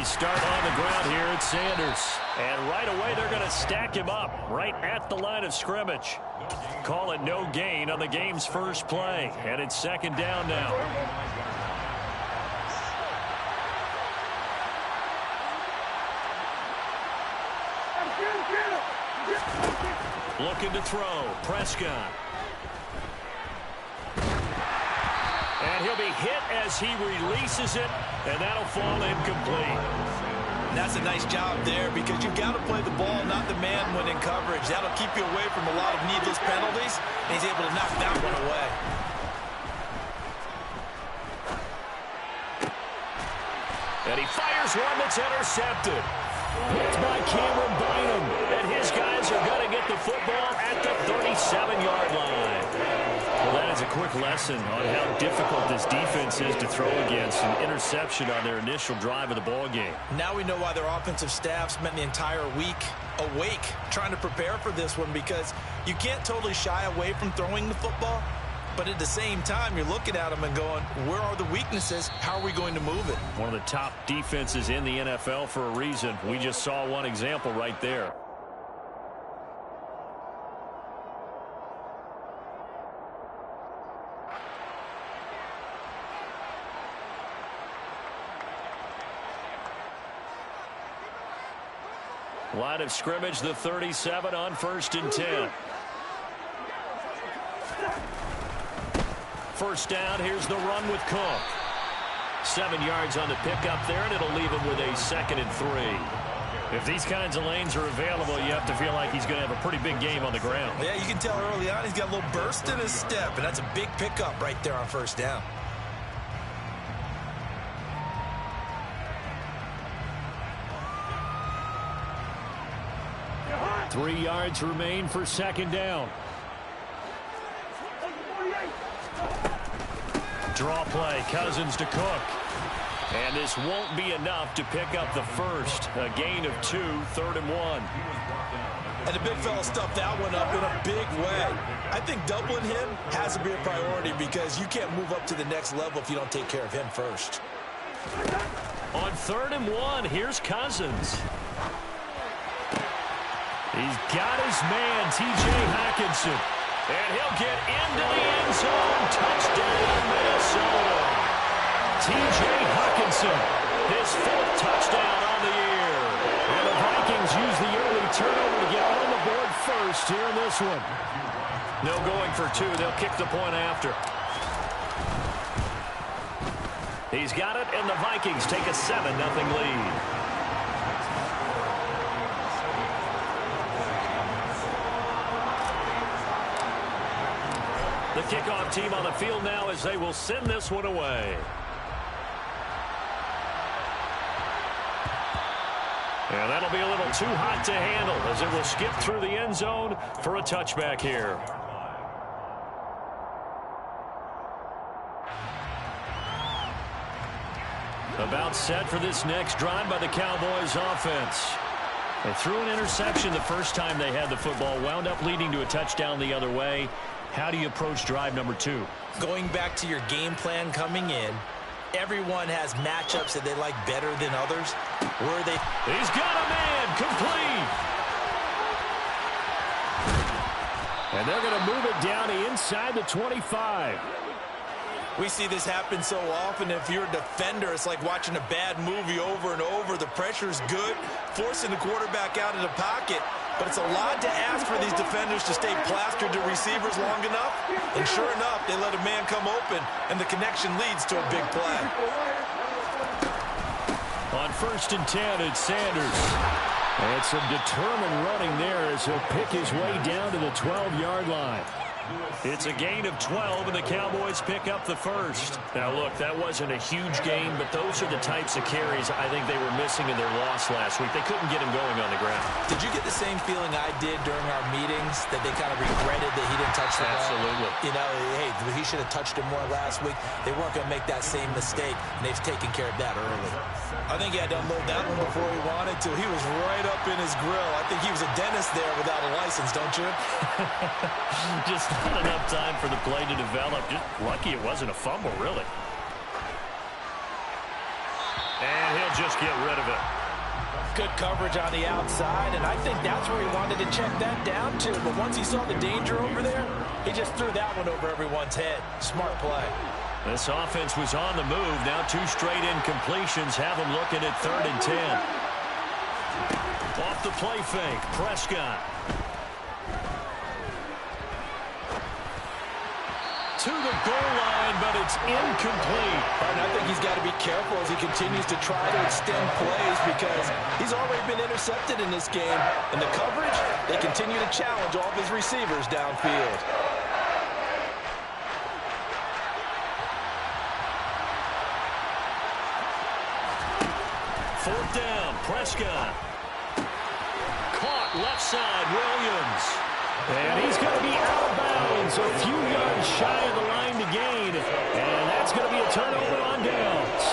They start on the ground here at Sanders. And right away, they're going to stack him up right at the line of scrimmage. Call it no gain on the game's first play. And it's second down now. Looking to throw. Prescott. And he'll be hit as he releases it, and that'll fall incomplete. That's a nice job there because you've got to play the ball, not the man when in coverage. That'll keep you away from a lot of needless penalties, and he's able to knock that one away. And he fires one that's intercepted. It's by Cameron Bynum, and his guys are going to get the football at the 37-yard line. Well, that is a quick lesson on how difficult this defense is to throw against. An interception on their initial drive of the ball game. Now we know why their offensive staff spent the entire week awake trying to prepare for this one, because you can't totally shy away from throwing the football. But at the same time, you're looking at them and going, where are the weaknesses? How are we going to move it? One of the top defenses in the NFL for a reason. We just saw one example right there. Line of scrimmage, the 37 on 1st and 10. First down, here's the run with Cook. 7 yards on the pickup there, and it'll leave him with a 2nd and 3. If these kinds of lanes are available, you have to feel like he's going to have a pretty big game on the ground. Yeah, you can tell early on he's got a little burst in his step, and that's a big pickup right there on 1st down. Three yards remain for 2nd down. Draw play, Cousins to Cook. And this won't be enough to pick up the first. A gain of 2, 3rd and 1. And the big fella stuffed that one up in a big way. I think doubling him has to be a priority because you can't move up to the next level if you don't take care of him first. On 3rd and 1, here's Cousins. He's got his man, T.J. Hockenson. And he'll get into the end zone. Touchdown, Minnesota. T.J. Hockenson, his 4th touchdown on the year. And the Vikings use the early turnover to get on the board first here in this one. No going for 2. They'll kick the point after. He's got it, and the Vikings take a 7-0 lead. The kickoff team on the field now as they will send this one away. And that'll be a little too hot to handle as it will skip through the end zone for a touchback here. About set for this next drive by the Cowboys offense. They threw an interception the first time they had the football, wound up leading to a touchdown the other way. How do you approach drive number 2? Going back to your game plan coming in, everyone has matchups that they like better than others. Where they... He's got a man, complete. And they're going to move it down to inside the 25. We see this happen so often. If you're a defender, it's like watching a bad movie over and over. The pressure's good, forcing the quarterback out of the pocket. But it's a lot to ask for these defenders to stay plastered to receivers long enough. And sure enough, they let a man come open, and the connection leads to a big play. On 1st and 10, it's Sanders. And some determined running there as he'll pick his way down to the 12-yard line. It's a gain of 12, and the Cowboys pick up the first. Now, look, that wasn't a huge gain, but those are the types of carries I think they were missing in their loss last week. They couldn't get him going on the ground. Did you get the same feeling I did during our meetings, that they kind of regretted that he didn't touch the ball? Absolutely. You know, hey, he should have touched him more last week. They weren't going to make that same mistake, and they've taken care of that early. I think he had to unload that one before he wanted to. He was right up in his grill. I think he was a dentist there without a license, don't you? Just not enough time for the play to develop. Just lucky it wasn't a fumble, really. And he'll they'll just get rid of it. Good coverage on the outside, and I think that's where he wanted to check that down to. But once he saw the danger over there, he just threw that one over everyone's head. Smart play. This offense was on the move. Now 2 straight incompletions have them looking at 3rd and 10. Off the play fake, Prescott. To the goal line, but it's incomplete. And I think he's got to be careful as he continues to try to extend plays because he's already been intercepted in this game. And the coverage, they continue to challenge all of his receivers downfield. Fourth down, Prescott. Caught left side, Williams. And he's going to be out of bounds, a few yards shy of the line to gain. And that's going to be a turnover on downs.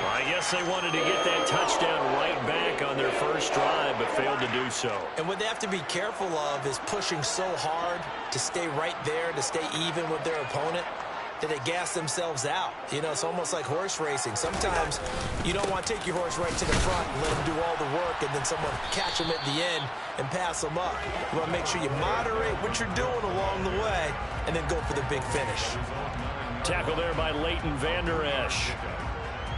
I guess they wanted to get that touchdown right back on their first drive, but failed to do so. And what they have to be careful of is pushing so hard to stay right there, to stay even with their opponent, that they gas themselves out. You know, it's almost like horse racing. Sometimes you don't want to take your horse right to the front and let him do all the work and then someone catch him at the end and pass him up. You want to make sure you moderate what you're doing along the way and then go for the big finish. Tackle there by Leighton Vander Esch.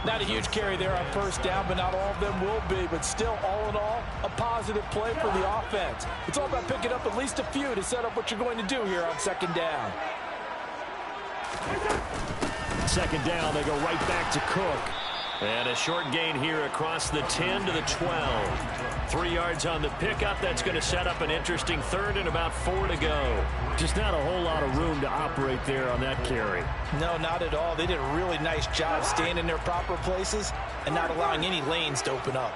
Not a huge carry there on first down, but not all of them will be. But still, all in all, a positive play for the offense. It's all about picking up at least a few to set up what you're going to do here on second down. Second down, they go right back to Cook. And a short gain here across the 10 to the 12. 3 yards on the pickup. That's going to set up an interesting 3rd and about 4 to go. Just not a whole lot of room to operate there on that carry. No, not at all. They did a really nice job staying in their proper places and not allowing any lanes to open up.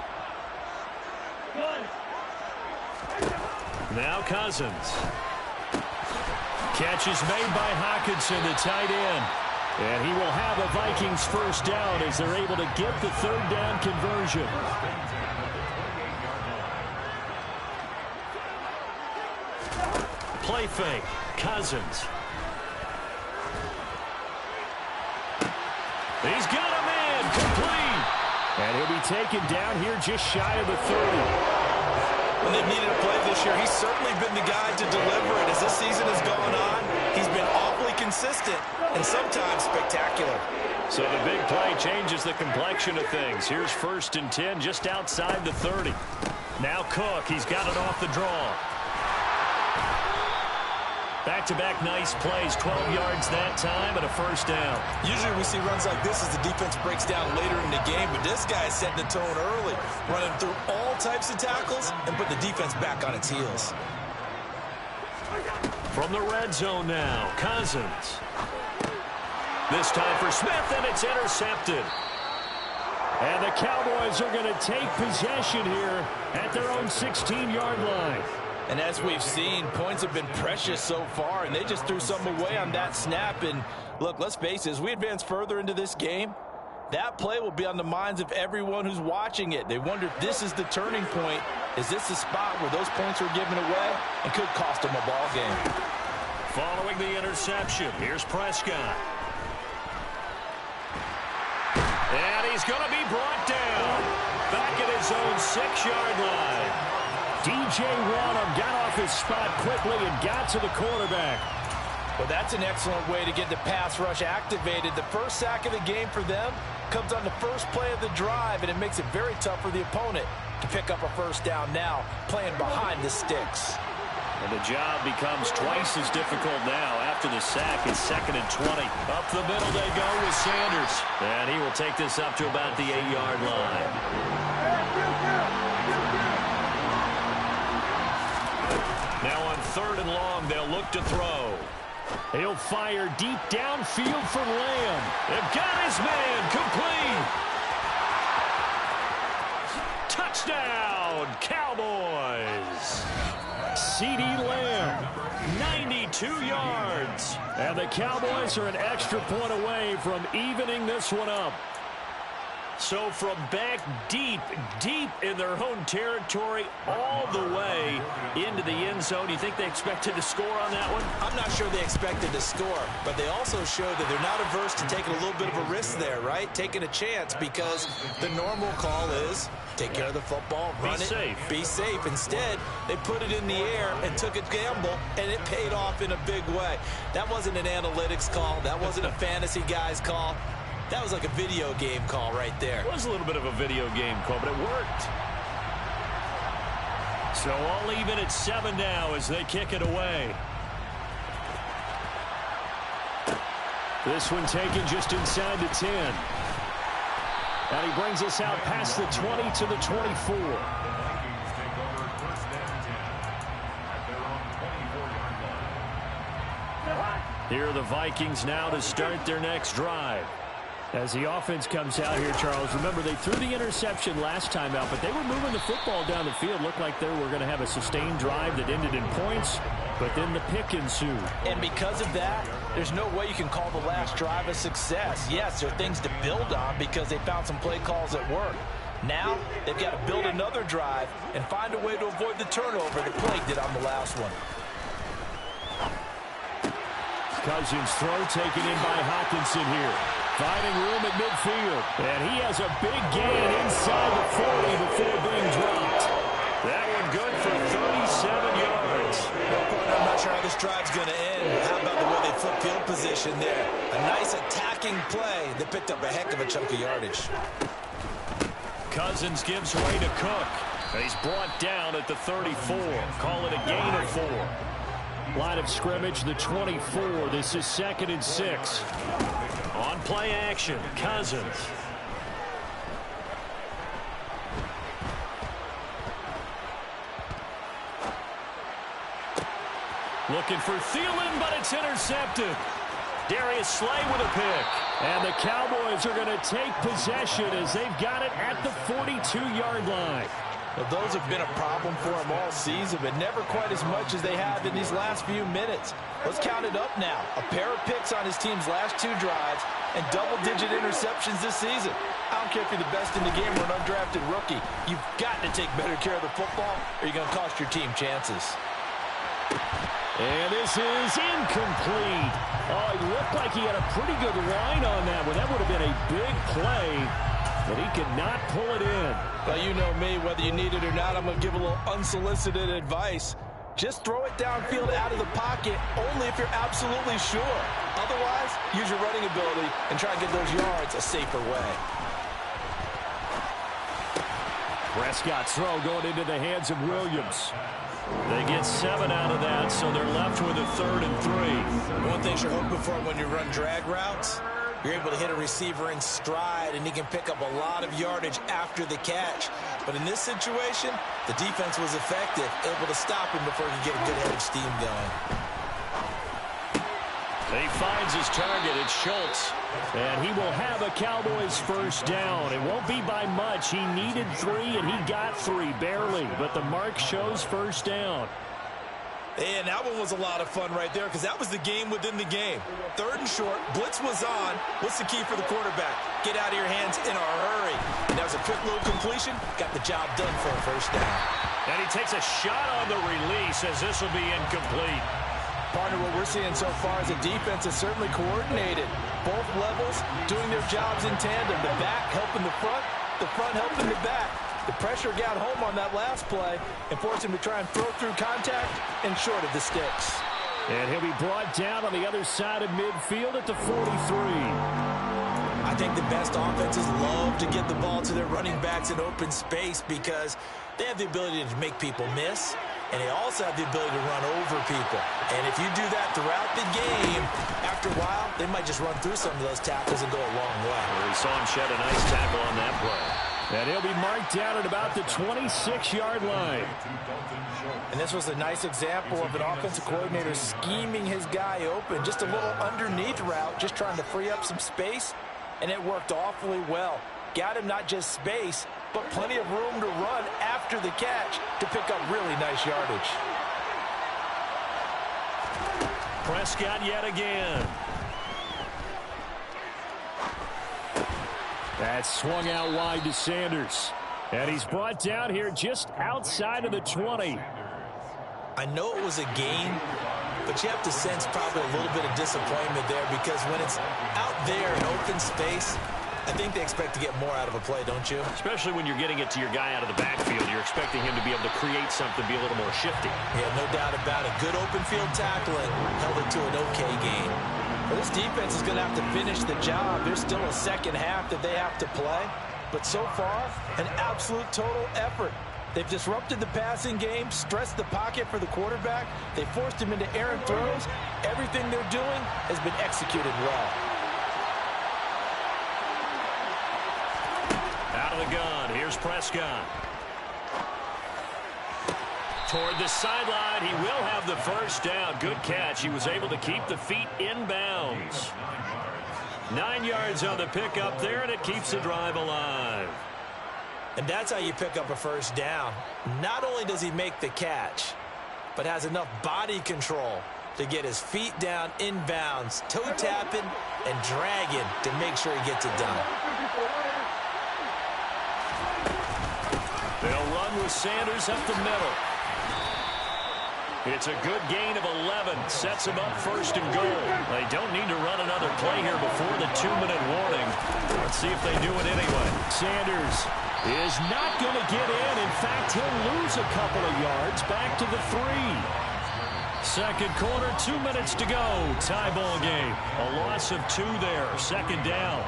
Now Cousins. Catch is made by Hockenson, the tight end. And he will have a Vikings first down as they're able to get the 3rd down conversion. Play fake. Cousins. He's got a man. Complete. And he'll be taken down here just shy of the 30. When they've needed a play this year, he's certainly been the guy to deliver it. As this season has gone on, he's been awfully consistent and sometimes spectacular. So the big play changes the complexion of things. Here's 1st and 10 just outside the 30. Now Cook, he's got it off the draw. Back-to-back nice plays, 12 yards that time and a first down. Usually we see runs like this as the defense breaks down later in the game, but this guy is setting the tone early, running through all types of tackles and put the defense back on its heels. From the red zone now, Cousins. This time for Smith, and it's intercepted. And the Cowboys are going to take possession here at their own 16-yard line. And as we've seen, points have been precious so far, and they just threw some away on that snap. And look, let's face it, as we advance further into this game, that play will be on the minds of everyone who's watching it. They wonder if this is the turning point. Is this the spot where those points were given away and could cost them a ball game? Following the interception, here's Prescott. And he's going to be brought down back at his own 6-yard line. DJ Wonnum got off his spot quickly and got to the quarterback. Well, that's an excellent way to get the pass rush activated. The first sack of the game for them comes on the first play of the drive, and it makes it very tough for the opponent to pick up a first down now, playing behind the sticks. And the job becomes twice as difficult now after the sack. It's 2nd and 20. Up the middle they go with Sanders. And he will take this up to about the 8-yard line. Now on 3rd and long, they'll look to throw. He'll fire deep downfield for Lamb. They've got his man complete. Touchdown, Cowboys. CeeDee Lamb, 92 yards. And the Cowboys are an extra point away from evening this one up. So from back deep in their own territory, all the way into the end zone, do you think they expected to score on that one? I'm not sure they expected to score, but they also showed that they're not averse to taking a little bit of a risk there, right? Taking a chance, because the normal call is take care of the football, run it, be safe. Instead, they put it in the air and took a gamble, and it paid off in a big way. That wasn't an analytics call. That wasn't a fantasy guy's call. That was like a video game call right there. It was a little bit of a video game call, but it worked. So all even at 7 now as they kick it away. This one taken just inside the 10. And he brings us out past the 20 to the 24. Here are the Vikings now to start their next drive. As the offense comes out here, Charles, remember they threw the interception last time out, but they were moving the football down the field. Looked like they were going to have a sustained drive that ended in points, but then the pick ensued. And because of that, there's no way you can call the last drive a success. Yes, there are things to build on because they found some play calls that work. Now, they've got to build another drive and find a way to avoid the turnover that plagued it on the last one. Cousins' throw taken in by Hockenson here. Finding room at midfield. And he has a big gain inside the 40 before being dropped. That one good for 37 yards. I'm not sure how this drive's going to end. How about the way they flip field position there? A nice attacking play that picked up a heck of a chunk of yardage. Cousins gives way to Cook. And he's brought down at the 34. Call it a gain of 4. Line of scrimmage, the 24. This is 2nd and 6. On play action, Cousins. Looking for Thielen, but it's intercepted. Darius Slay with a pick. And the Cowboys are going to take possession as they've got it at the 42-yard line. Well, those have been a problem for them all season, but never quite as much as they have in these last few minutes. Let's count it up now. A pair of picks on his team's last 2 drives and double-digit interceptions this season. I don't care if you're the best in the game or an undrafted rookie. You've got to take better care of the football or you're going to cost your team chances. And this is incomplete. Oh, he looked like he had a pretty good line on that one. That would have been a big play, but he could not pull it in. Well, you know me, whether you need it or not, I'm going to give a little unsolicited advice. Just throw it downfield out of the pocket only if you're absolutely sure. Otherwise, use your running ability and try and get those yards a safer way. Prescott's throw going into the hands of Williams. They get 7 out of that, so they're left with a 3rd and 3. One thing you're hoping for when you run drag routes, you're able to hit a receiver in stride, and he can pick up a lot of yardage after the catch. But in this situation, the defense was effective, able to stop him before he could get a good head of steam going. He finds his target. It's Schultz. And he will have a Cowboys first down. It won't be by much. He needed 3, and he got 3, barely. But the mark shows first down. And that one was a lot of fun right there because that was the game within the game. 3rd and short, blitz was on. What's the key for the quarterback? Get out of your hands in a hurry. And that was a quick little completion. Got the job done for a first down. And he takes a shot on the release as this will be incomplete. Partner, what we're seeing so far is a defense is certainly coordinated. Both levels doing their jobs in tandem. The back helping the front helping the back. The pressure got home on that last play and forced him to try and throw through contact and short of the sticks. And he'll be brought down on the other side of midfield at the 43. I think the best offenses love to get the ball to their running backs in open space because they have the ability to make people miss, and they also have the ability to run over people. And if you do that throughout the game, after a while, they might just run through some of those tackles and go a long way. Well, we saw him shed a nice tackle on that play. And he'll be marked down at about the 26-yard line. And this was a nice example of an offensive coordinator scheming his guy open. Just a little underneath route, just trying to free up some space, and it worked awfully well. Got him not just space, but plenty of room to run after the catch to pick up really nice yardage. Prescott yet again. That's swung out wide to Sanders. And he's brought down here just outside of the 20. I know it was a gain, but you have to sense probably a little bit of disappointment there because when it's out there in open space, I think they expect to get more out of a play, don't you? Especially when you're getting it to your guy out of the backfield. You're expecting him to be able to create something, be a little more shifty. Yeah, no doubt about it. Good open field tackling held it to an okay gain. Well, this defense is going to have to finish the job. There's still a second half that they have to play. But so far, an absolute total effort. They've disrupted the passing game, stressed the pocket for the quarterback. They forced him into errant throws. Everything they're doing has been executed well. Out of the gun, here's Prescott. Toward the sideline, he will have the first down. Good catch. He was able to keep the feet in bounds. 9 yards on the pickup there, and it keeps the drive alive. And that's how you pick up a first down. Not only does he make the catch, but has enough body control to get his feet down in bounds, toe tapping and dragging to make sure he gets it done. They'll run with Sanders up the middle. It's a good gain of 11. Sets him up first and goal. They don't need to run another play here before the 2-minute warning. Let's see if they do it anyway. Sanders is not going to get in. In fact, he'll lose a couple of yards back to the 3. Second quarter, 2 minutes to go. Tie ball game. A loss of 2 there. Second down.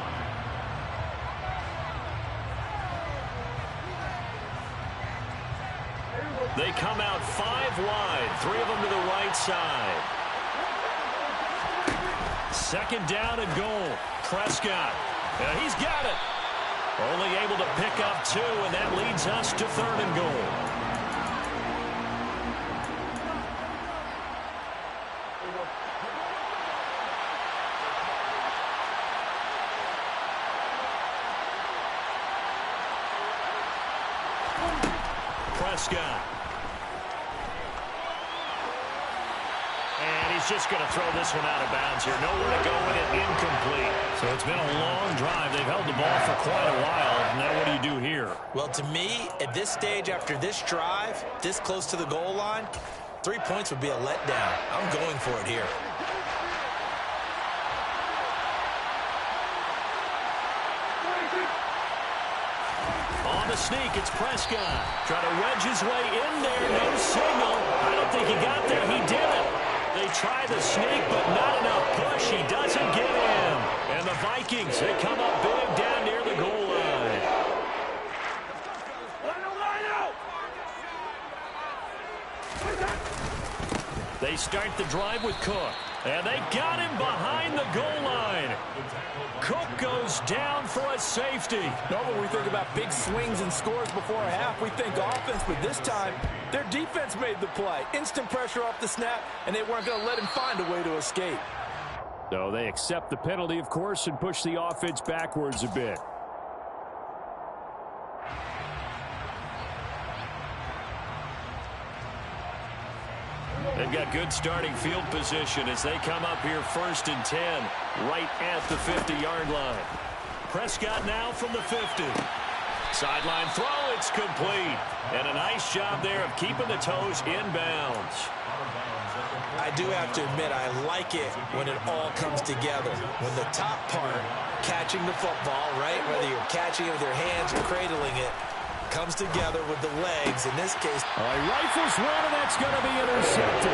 They come out 5 wide, 3 of them to the right side. Second down and goal. Prescott. And he's got it. Only able to pick up 2, and that leads us to 3rd and goal. Prescott. And he's just going to throw this one out of bounds here. Nowhere to go with it. Incomplete. So it's been a long drive. They've held the ball for quite a while. Now what do you do here? Well, to me, at this stage, after this drive, this close to the goal line, 3 points would be a letdown. I'm going for it here. On the sneak, it's Prescott. Trying to wedge his way in there. No signal. I don't think he got there. He did it. They try the sneak, but not enough push. He doesn't get in. And the Vikings, they come up big down near the goal line. They start the drive with Cook. And they got him behind the goal line. Cook goes down for a safety. Normally, when we think about big swings and scores before a half, we think offense, but this time, their defense made the play. Instant pressure off the snap, and they weren't going to let him find a way to escape. So they accept the penalty, of course, and push the offense backwards a bit. They've got good starting field position as they come up here 1st and 10, right at the 50-yard line. Prescott now from the 50. Sideline throw, it's complete. And a nice job there of keeping the toes in bounds. I do have to admit, I like it when it all comes together. When the top part, catching the football, right, whether you're catching it with your hands or cradling it, comes together with the legs. In this case, rifles one, and that's going to be intercepted.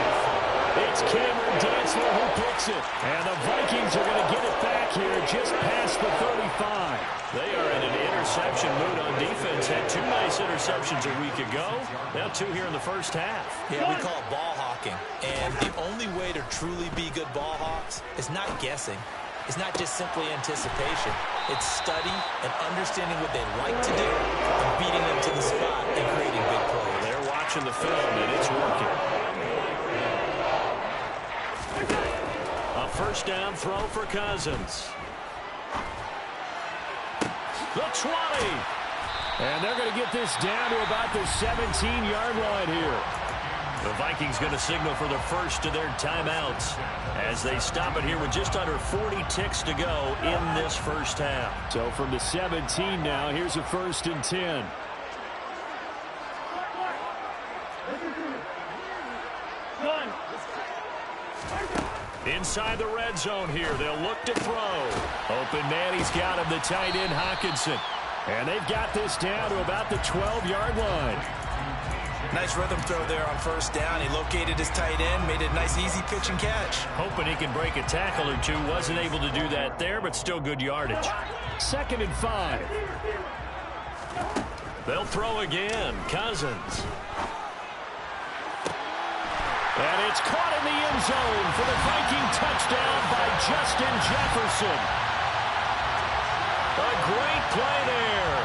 It's Cameron Dantzler who picks it. And the Vikings are going to get it back here just past the 35. They are in an interception mood on defense. Had 2 nice interceptions a week ago. Now 2 here in the first half. Yeah, we call it ball hawking. And the only way to truly be good ball hawks is not guessing. It's not just simply anticipation. It's study and understanding what they'd like to do and beating them to the spot and creating big plays. They're watching the film, and it's working. A first down throw for Cousins. The 20. And they're going to get this down to about the 17-yard line here. The Vikings going to signal for the first of their timeouts as they stop it here with just under 40 ticks to go in this first half. So from the 17 now, here's a 1st and 10. Inside the red zone here, they'll look to throw. Open man, he's got him, the tight end Hockenson. And they've got this down to about the 12-yard line. Nice rhythm throw there on 1st down. He located his tight end, made it a nice easy pitch and catch. Hoping he can break a tackle or two. Wasn't able to do that there, but still good yardage. 2nd and 5. They'll throw again. Cousins. And it's caught in the end zone for the Viking touchdown by Justin Jefferson. A great play there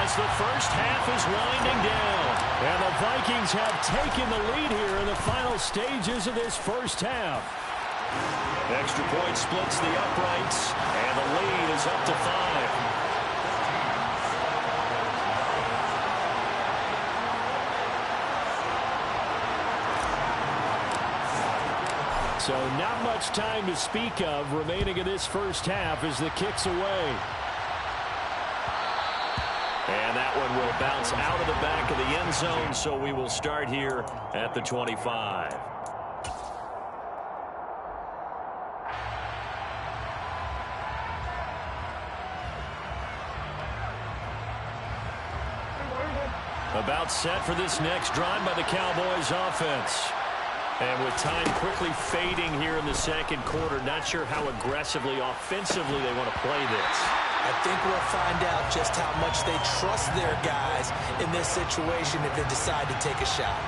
as the first half is winding down. And the Vikings have taken the lead here in the final stages of this first half. Extra point splits the uprights, and the lead is up to 5. So not much time to speak of remaining in this first half as the kick's away. And that one will bounce out of the back of the end zone, so we will start here at the 25. About set for this next drive by the Cowboys offense. And with time quickly fading here in the second quarter, not sure how aggressively, offensively they want to play this. I think we'll find out just how much they trust their guys in this situation if they decide to take a shot.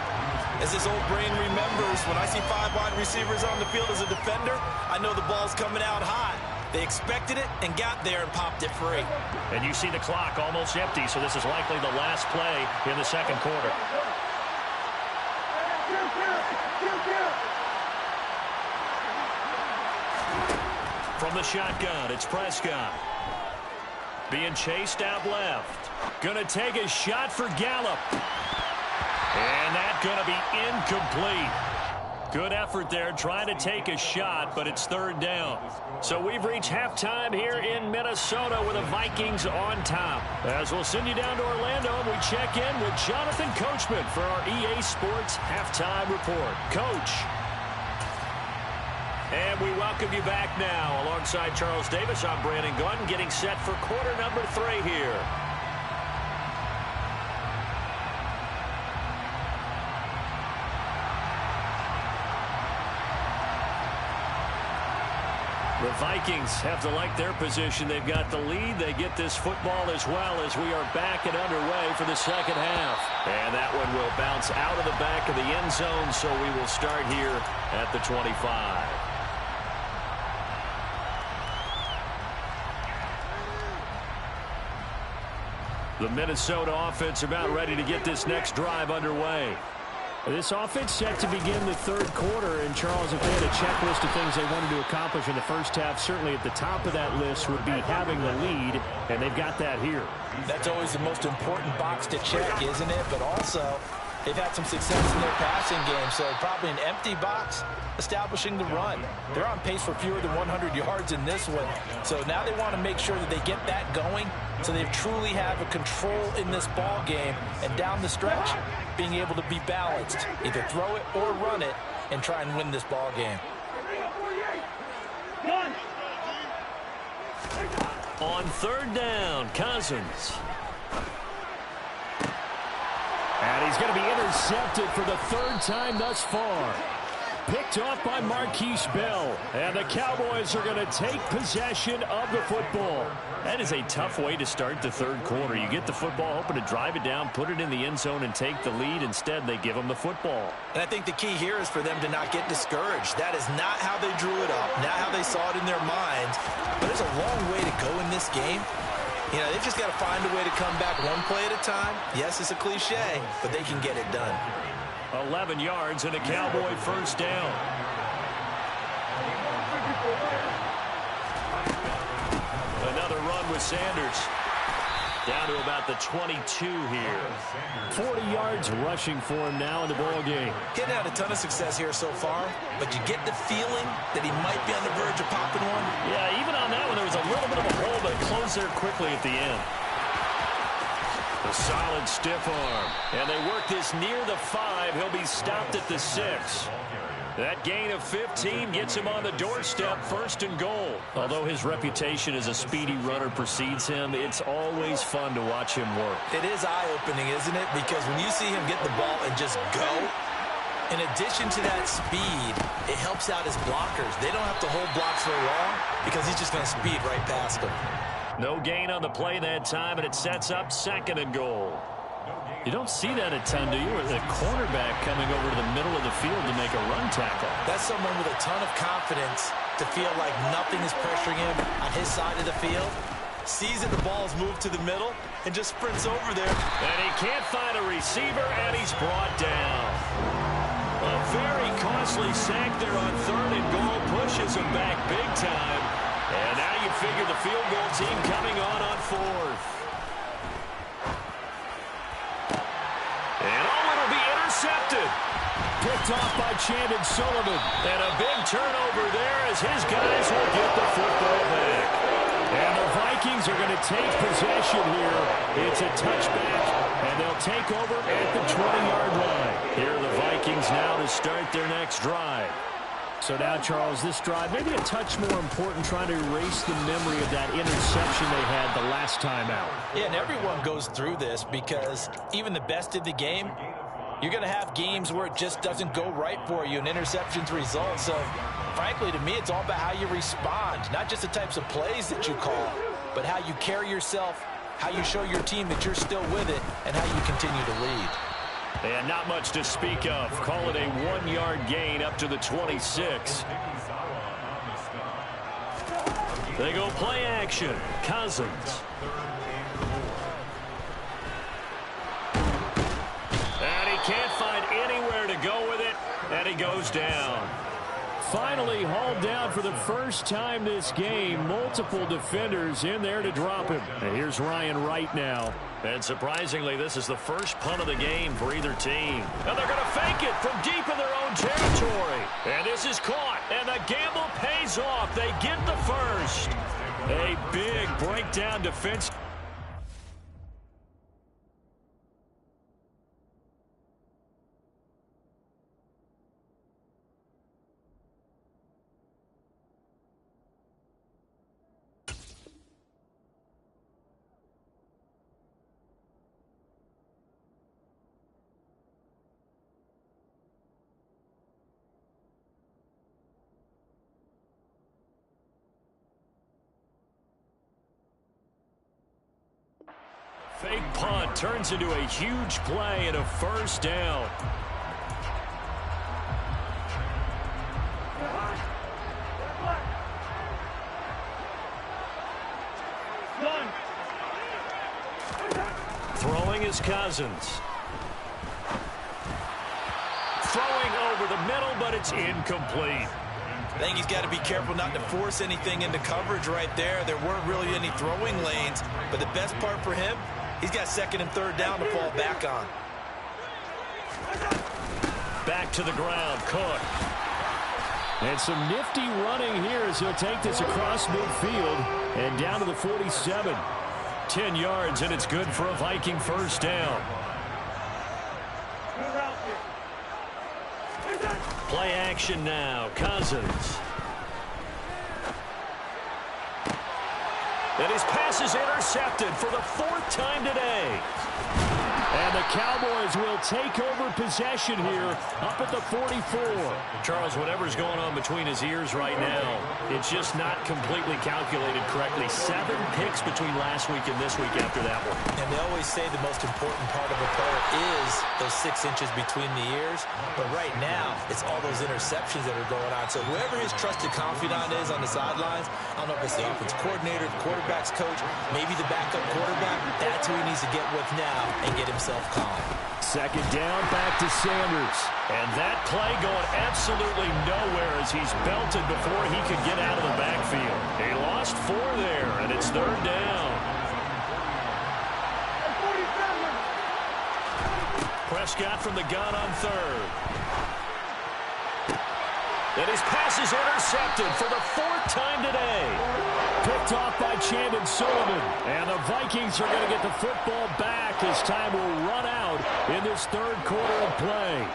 As this old brain remembers, when I see 5 wide receivers on the field as a defender, I know the ball's coming out hot. They expected it and got there and popped it free. And you see the clock almost empty, so this is likely the last play in the second quarter. From the shotgun, it's Prescott. Being chased out left. Gonna take a shot for Gallup. And that's gonna be incomplete. Good effort there trying to take a shot, but it's 3rd down. So we've reached halftime here in Minnesota with the Vikings on top. As we'll send you down to Orlando, and we check in with Jonathan Coachman for our EA Sports Halftime Report. Coach. And we welcome you back now. Alongside Charles Davis, I'm Brandon Gunn, getting set for quarter number 3 here. The Vikings have to like their position. They've got the lead. They get this football as well as we are back and underway for the second half. And that one will bounce out of the back of the end zone, so we will start here at the 25. The Minnesota offense about ready to get this next drive underway. This offense set to begin the 3rd quarter, and Charles, if they had a checklist of things they wanted to accomplish in the first half, certainly at the top of that list would be having the lead, and they've got that here. That's always the most important box to check, isn't it? But also, they've had some success in their passing game, so probably an empty box establishing the run. They're on pace for fewer than 100 yards in this one, so now they want to make sure that they get that going so they truly have a control in this ball game, and down the stretch, being able to be balanced, either throw it or run it, and try and win this ball game. On 3rd down, Cousins. And he's going to be intercepted for the 3rd time thus far. Picked off by Marquise Bell. And the Cowboys are going to take possession of the football. That is a tough way to start the 3rd quarter. You get the football, hoping to drive it down, put it in the end zone, and take the lead. Instead, they give them the football. And I think the key here is for them to not get discouraged. That is not how they drew it up, not how they saw it in their minds. But there's a long way to go in this game. You know, they've just got to find a way to come back one play at a time. Yes, it's a cliche, but they can get it done. 11 yards and a Cowboy 1st down. Another run with Sanders. Down to about the 22 here. 40 yards rushing for him now in the ball game. Getting out a ton of success here so far, but you get the feeling that he might be on the verge of popping one. Yeah, even on that one, there was a little bit of a hole, but it closed there quickly at the end. A solid stiff arm. And they work this near the 5. He'll be stopped at the 6. That gain of 15 gets him on the doorstep, 1st and goal. Although his reputation as a speedy runner precedes him, it's always fun to watch him work. It is eye-opening, isn't it? Because when you see him get the ball and just go, in addition to that speed, it helps out his blockers. They don't have to hold blocks very long because he's just going to speed right past them. No gain on the play that time, and it sets up 2nd and goal. You don't see that a ton, do you? Or the cornerback coming over to the middle of the field to make a run tackle. That's someone with a ton of confidence to feel like nothing is pressuring him on his side of the field. Sees that the ball is moved to the middle and just sprints over there. And he can't find a receiver, and he's brought down. A very costly sack there on 3rd and goal pushes him back big time. And now you figure the field goal team coming on 4th. And it'll be intercepted. Picked off by Chandon Sullivan. And a big turnover there as his guys will get the football back. And the Vikings are going to take possession here. It's a touchback, and they'll take over at the 20-yard line. Here are the Vikings now to start their next drive. So now, Charles, this drive maybe a touch more important, trying to erase the memory of that interception they had the last time out. Yeah, and everyone goes through this because even the best of the game, you're going to have games where it just doesn't go right for you and interceptions result. So, frankly, to me, it's all about how you respond, not just the types of plays that you call, but how you carry yourself, how you show your team that you're still with it, and how you continue to lead. And not much to speak of. Call it a 1-yard gain up to the 26. They go play action. Cousins. And he can't find anywhere to go with it. And he goes down. Finally hauled down for the first time this game. Multiple defenders in there to drop him. And here's Ryan Wright now. And surprisingly, this is the first punt of the game for either team. And they're going to fake it from deep in their own territory. And this is caught. And the gamble pays off. They get the first. A big breakdown defense. Fake punt turns into a huge play and a first down. Throwing is Cousins. Throwing over the middle, but it's incomplete. I think he's got to be careful not to force anything into coverage right there. There weren't really any throwing lanes, but the best part for him, he's got 2nd and 3rd down to fall back on. Back to the ground, Cook. And some nifty running here as he'll take this across midfield and down to the 47. 10 yards, and it's good for a Viking first down. Play action now. Cousins. And his pass is intercepted for the 4th time today. And the Cowboys will take over possession here up at the 44. Charles, whatever's going on between his ears right now, it's just not completely calculated correctly. 7 picks between last week and this week after that one. And they always say the most important part of a player is those 6 inches between the ears. But right now, it's all those interceptions that are going on. So whoever his trusted confidant is on the sidelines, I don't know if it's the offense coordinator, the quarterback's coach, maybe the backup quarterback, that's who he needs to get with now and get himself calm. 2nd down, back to Sanders. And that play going absolutely nowhere as he's belted before he could get out of the backfield. He lost 4 there, and it's 3rd down. Prescott from the gun on third. And his pass is intercepted for the fourth time today. Picked off by Chandon Sullivan. And the Vikings are going to get the football back as time will run out in this third quarter of play.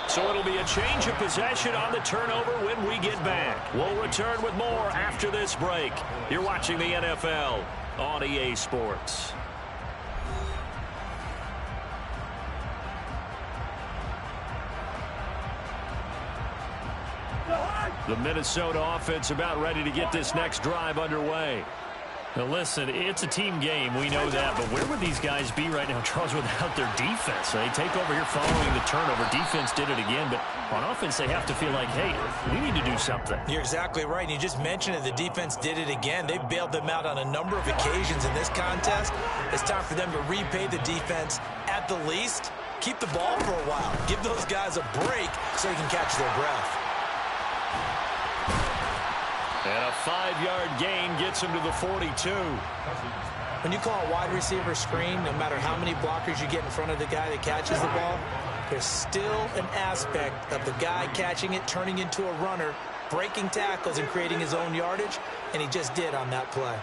So it'll be a change of possession on the turnover when we get back. We'll return with more after this break. You're watching the NFL on EA Sports. The Minnesota offense about ready to get this next drive underway. Now listen, it's a team game, we know that, but where would these guys be right now, Charles, without their defense? They take over here following the turnover. Defense did it again, but on offense they have to feel like, hey, we need to do something. You're exactly right, and you just mentioned it. The defense did it again. They bailed them out on a number of occasions in this contest. It's time for them to repay the defense at the least. Keep the ball for a while. Give those guys a break so they can catch their breath. And a 5-yard gain gets him to the 42. When you call a wide receiver screen, no matter how many blockers you get in front of the guy that catches the ball, there's still an aspect of the guy catching it, turning into a runner, breaking tackles and creating his own yardage, and he just did on that play.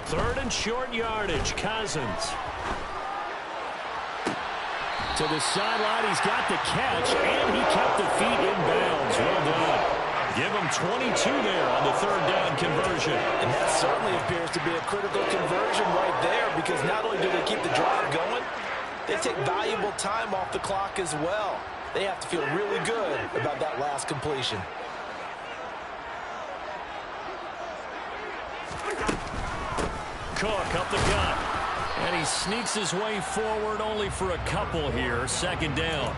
Third and short yardage, Cousins. To the sideline, he's got the catch, and he kept the feet in bounds. Well done. Give him 22 there on the third down conversion. And that certainly appears to be a critical conversion right there, because not only do they keep the drive going, they take valuable time off the clock as well. They have to feel really good about that last completion. Cook up the gut. And he sneaks his way forward only for a couple here. Second down.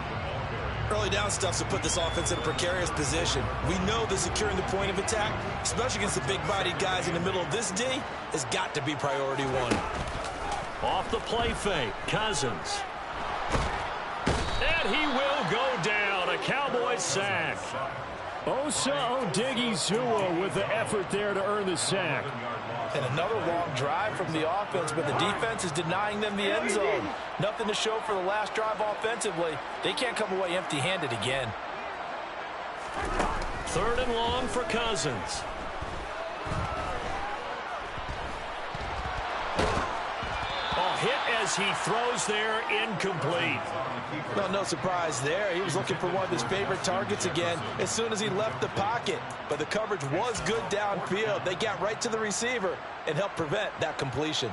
Early down stuff to put this offense in a precarious position. We know that securing the point of attack, especially against the big-bodied guys in the middle of this D, has got to be priority one. Off the play fake, Cousins. And he will go down. A Cowboys sack. Osa Odighizuwa with the effort there to earn the sack. And another long drive from the offense, but the defense is denying them the end zone. Nothing to show for the last drive offensively. They can't come away empty-handed again. Third and long for Cousins. Hit as he throws there, incomplete. Well, no surprise there. He was looking for one of his favorite targets again as soon as he left the pocket. But the coverage was good downfield. They got right to the receiver and helped prevent that completion.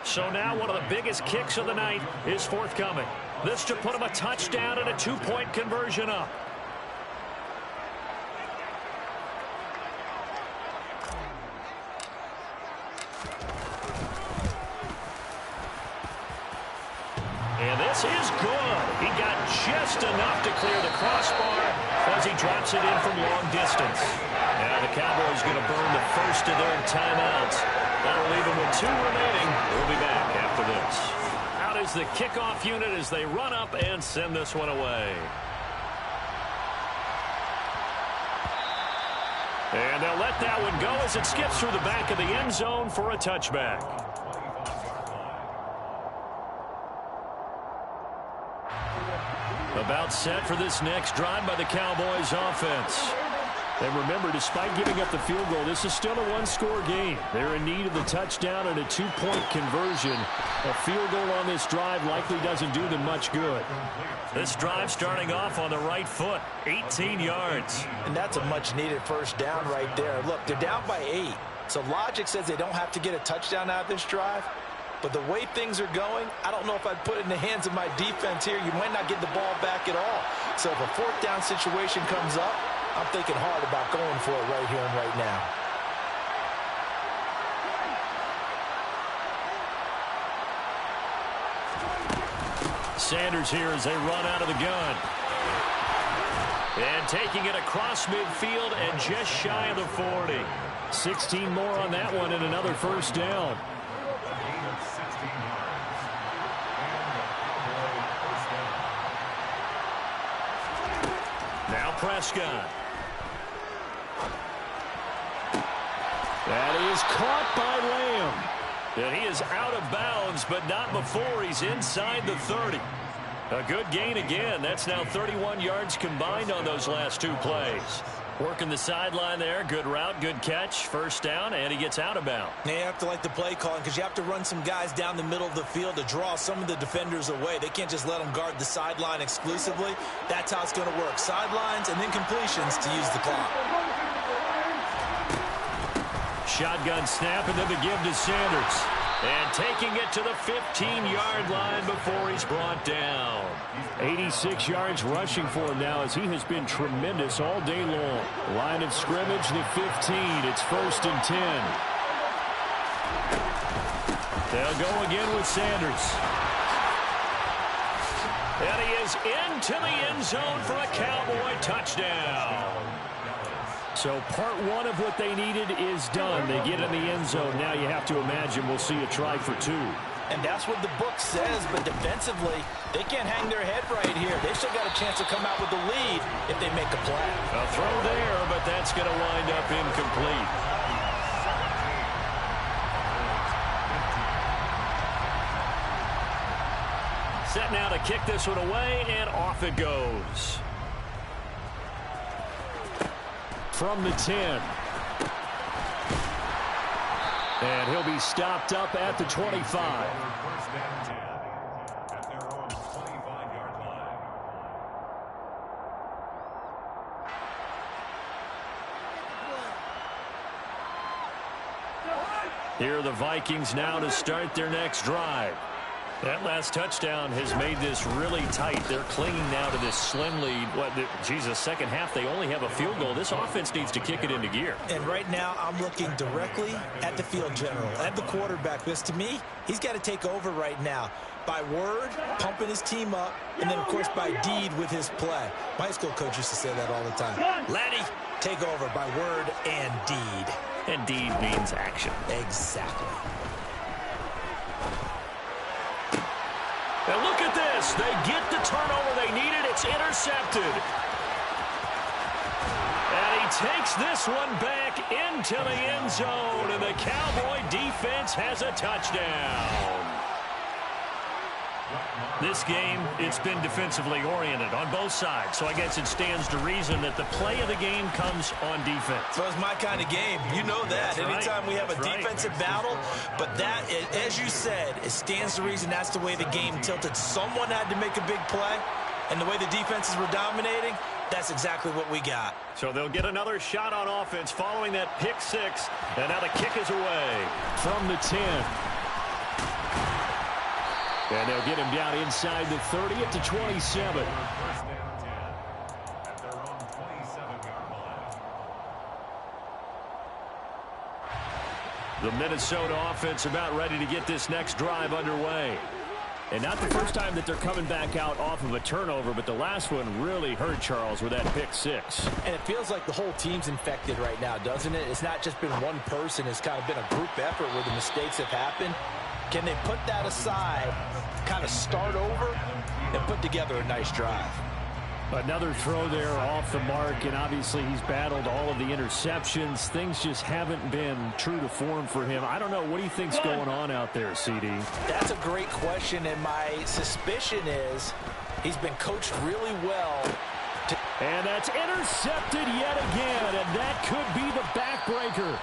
So now one of the biggest kicks of the night is forthcoming. This to put him a touchdown and a 2-point conversion up. And this is good. He got just enough to clear the crossbar as he drops it in from long distance. Now the Cowboys going to burn the first of their timeouts. That'll leave them with 2 remaining. We'll be back after this. Out is the kickoff unit as they run up and send this one away. And they'll let that one go as it skips through the back of the end zone for a touchback. About set for this next drive by the Cowboys offense. And remember, despite giving up the field goal, this is still a 1-score game. They're in need of the touchdown and a 2-point conversion. A field goal on this drive likely doesn't do them much good. This drive starting off on the right foot, 18 yards. And that's a much-needed first down right there. Look, they're down by 8. So logic says they don't have to get a touchdown out of this drive. But the way things are going, I don't know if I'd put it in the hands of my defense here. You might not get the ball back at all. So if a fourth down situation comes up, I'm thinking hard about going for it right here and right now. Sanders here as they run out of the gun. And taking it across midfield and just shy of the 40. 16 more on that one and another first down. Now Prescott. That is caught by Lamb. And he is out of bounds, but not before he's inside the 30. A good gain again. That's now 31 yards combined on those last two plays. Working the sideline there. Good route, good catch. First down, and he gets out of bounds. Now you have to like the play calling because you have to run some guys down the middle of the field to draw some of the defenders away. They can't just let them guard the sideline exclusively. That's how it's going to work. Sidelines and then completions to use the clock. Shotgun snap, and then the give to Sanders. And taking it to the 15-yard line before he's brought down. 86 yards rushing for him now as he has been tremendous all day long. Line of scrimmage, the 15. It's 1st and 10. They'll go again with Sanders. And he is into the end zone for a Cowboy touchdown. So part one of what they needed is done. They get in the end zone. Now you have to imagine we'll see a try for two. And that's what the book says, but defensively, they can't hang their head right here. They've still got a chance to come out with the lead if they make a play. A throw there, but that's going to wind up incomplete. Set now to kick this one away, and off it goes. From the 10. And he'll be stopped up at the 25. Here are the Vikings now to start their next drive. That last touchdown has made this really tight. They're clinging now to this slim lead. Second half, they only have a field goal. This offense needs to kick it into gear. And right now, I'm looking directly at the field general, at the quarterback, because to me, he's got to take over right now. By word, pumping his team up, and then, of course, by deed with his play. My high school coach used to say that all the time. Laddie, take over by word and deed. And deed means action. Exactly. And look at this. They get the turnover they needed. It's intercepted. And he takes this one back into the end zone. And the Cowboy defense has a touchdown. This game, it's been defensively oriented on both sides. So I guess it stands to reason that the play of the game comes on defense. So it's my kind of game. You know that. Anytime we have a defensive battle, but that, as you said, it stands to reason that's the way the game tilted. Someone had to make a big play, and the way the defenses were dominating, that's exactly what we got. So they'll get another shot on offense following that pick six, and now the kick is away from the 10. And they'll get him down inside the 30 at the 27. The Minnesota offense about ready to get this next drive underway. And not the first time that they're coming back out off of a turnover, but the last one really hurt Charles with that pick six. And it feels like the whole team's infected right now, doesn't it? It's not just been one person. It's kind of been a group effort where the mistakes have happened. Can they put that aside, kind of start over, and put together a nice drive? Another throw there off the mark, and obviously he's battled all of the interceptions. Things just haven't been true to form for him. I don't know. What do you think's going on out there, CD? That's a great question, and my suspicion is he's been coached really well. And that's intercepted yet again, and that could be the backbreaker.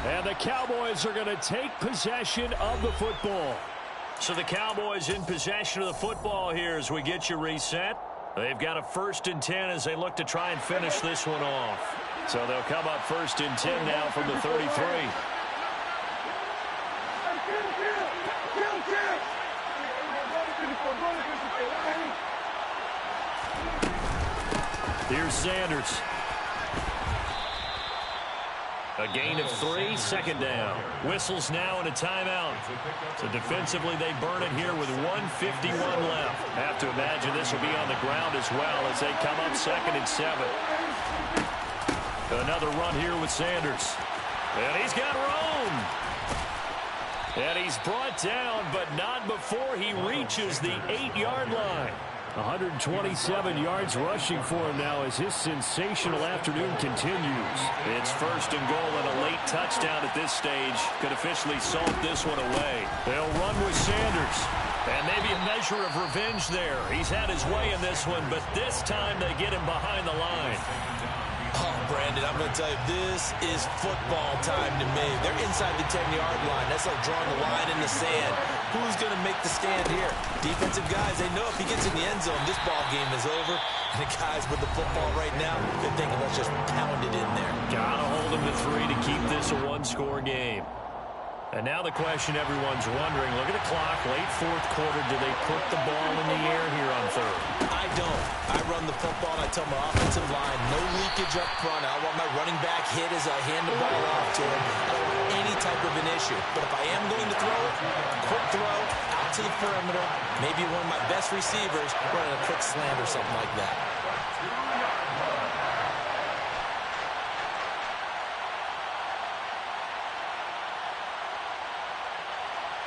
And the Cowboys are going to take possession of the football. So the Cowboys in possession of the football here as we get you reset. They've got a 1st and 10 as they look to try and finish this one off. So they'll come up 1st and 10 now from the 33. Here's Sanders. A gain of 3, 2nd down. Whistles now and a timeout. So defensively, they burn it here with 1:51 left. Have to imagine this will be on the ground as well as they come up 2nd and 7. Another run here with Sanders. And he's got room. And he's brought down, but not before he reaches the 8-yard line. 127 yards rushing for him now as his sensational afternoon continues. It's first and goal and a late touchdown at this stage could officially salt this one away. They'll run with Sanders. And maybe a measure of revenge there. He's had his way in this one, but this time they get him behind the line. Oh, Brandon, I'm going to tell you, this is football time to me. They're inside the 10-yard line. That's like drawing a line in the sand. Who's going to make the stand here? Defensive guys, they know if he gets in the end zone, this ball game is over. And the guys with the football right now, they're thinking, let's just pound it in there. Gotta hold him to 3 to keep this a one-score game. And now the question everyone's wondering, look at the clock, late fourth quarter, do they put the ball in the air here on third? I don't. I run the football and I tell my offensive line, no leakage up front. I want my running back hit as I hand the ball off to him. I don't want any type of an issue. But if I am going to throw it, quick throw, out to the perimeter, maybe one of my best receivers running a quick slant or something like that.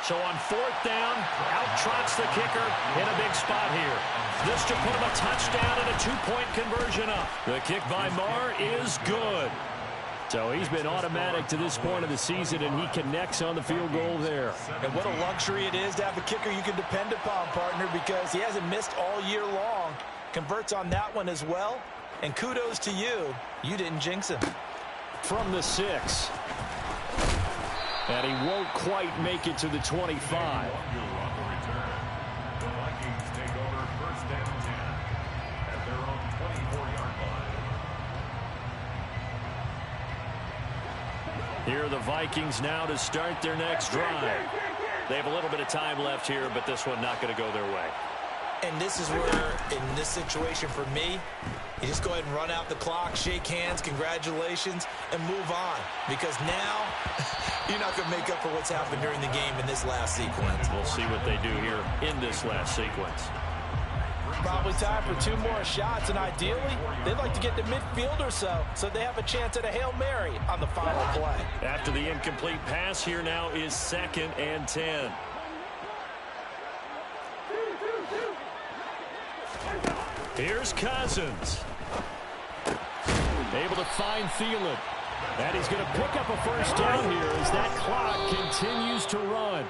So on fourth down, out trots the kicker in a big spot here. This to put him a touchdown and a two-point conversion up. The kick by Marr is good. So he's been automatic to this point of the season, and he connects on the field goal there. And what a luxury it is to have a kicker you can depend upon, partner, because he hasn't missed all year long. Converts on that one as well. And kudos to you. You didn't jinx him. From the 6. And he won't quite make it to the 25. The Vikings take over first and 10 at their own 24-yard line. Here are the Vikings now to start their next drive. They have a little bit of time left here, but this one not going to go their way. And this is where, in this situation for me, you just go ahead and run out the clock, shake hands, congratulations, and move on. Because now, you're not going to make up for what's happened during the game in this last sequence. We'll see what they do here in this last sequence. Probably time for 2 more shots, and ideally, they'd like to get to midfield or so they have a chance at a Hail Mary on the final play. After the incomplete pass, here now is 2nd and 10. Here's Cousins. Able to find Thielen. And he's going to pick up a first down here as that clock continues to run.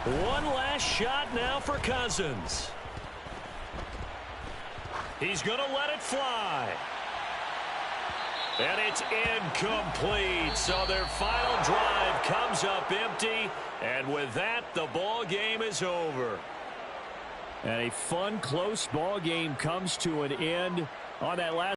One last shot now for Cousins. He's going to let it fly. And it's incomplete. So their final drive comes up empty. And with that, the ball game is over. And a fun, close ball game comes to an end on that last